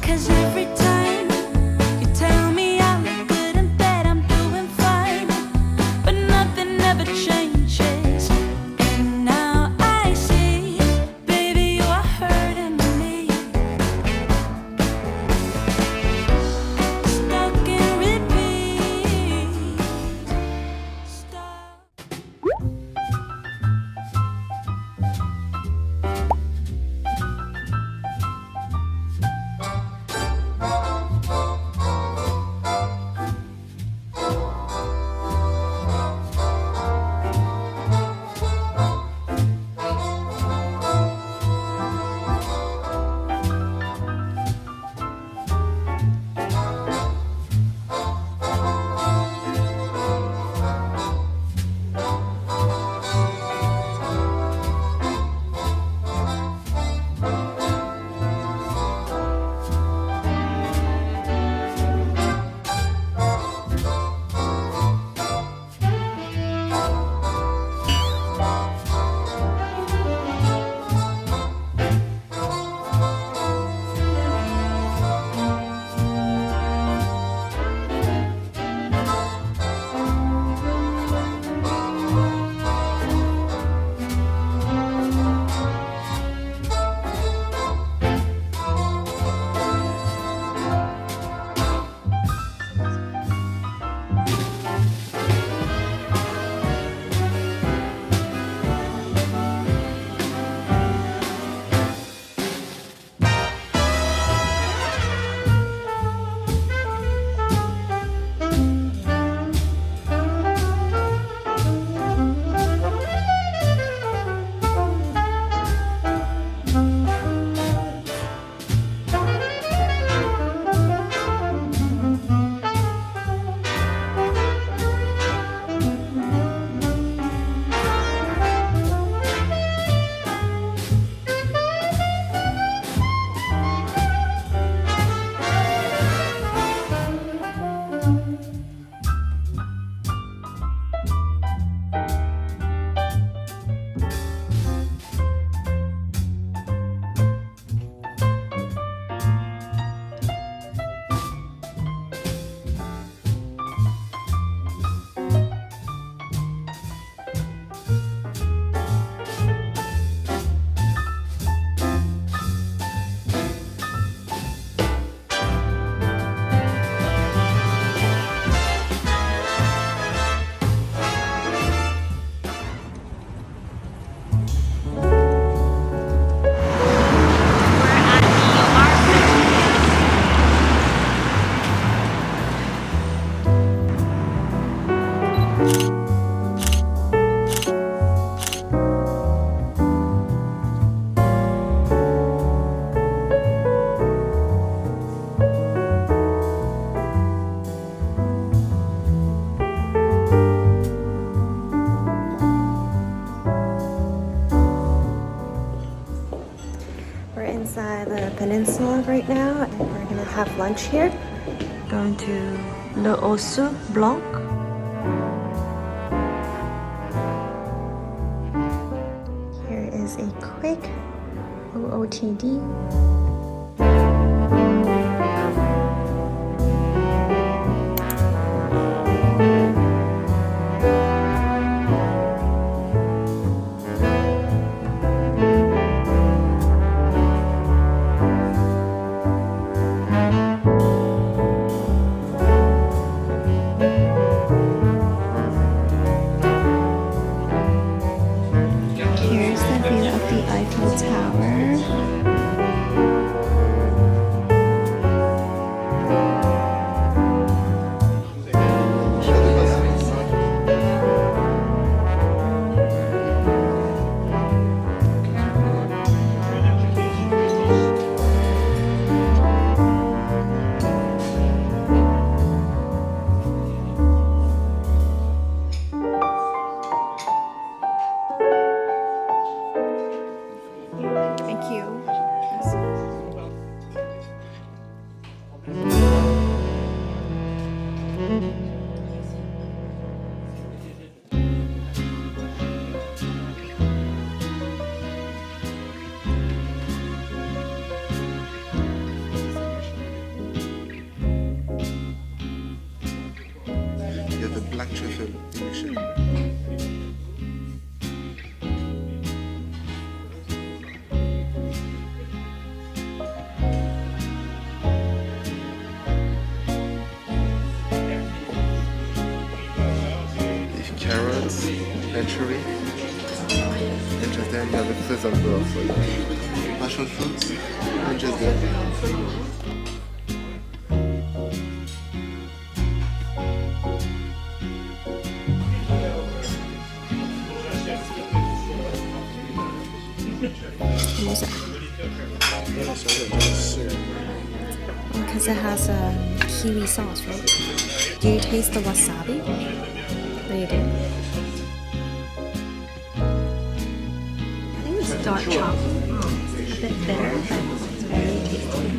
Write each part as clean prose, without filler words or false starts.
'Cause every time you tell me I look good in bed, I'm doing fine, but nothing ever changes. And now I see, baby, you are hurting me. Stuck in repeat. Stop. We're inside the peninsula right now, and we're gonna have lunch here. Going to Le Osso Blanc. Here is a quick OOTD. Here's the view of the Eiffel Tower. truffle Michelin. With carrots, anchovy, and just then you have a pleasant broth for you. Passion fruits, and just then. Because it has a kiwi sauce, right? Do you taste the wasabi? Oh, you do? I think it's dark chocolate. It's a bit bitter, but it's very tasty.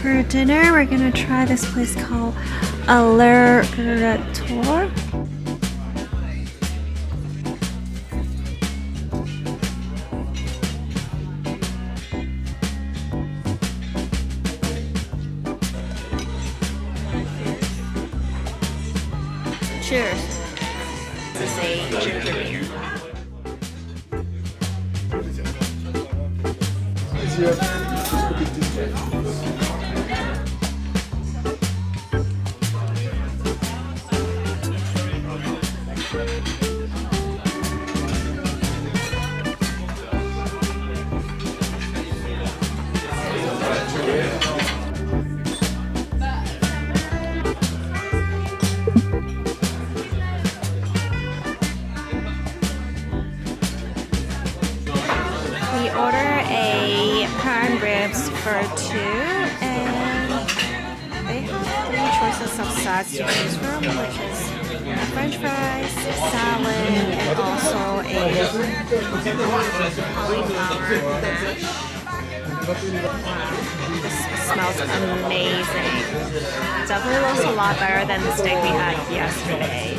For dinner, we're gonna try this place called Rooftop. Cheers. This is a ginger beer. We order a prime ribs for two, and they have three choices of sides to choose from, which is French fries, salad, and also a cauliflower mash. Wow, this smells amazing. Definitely looks a lot better than the steak we had yesterday.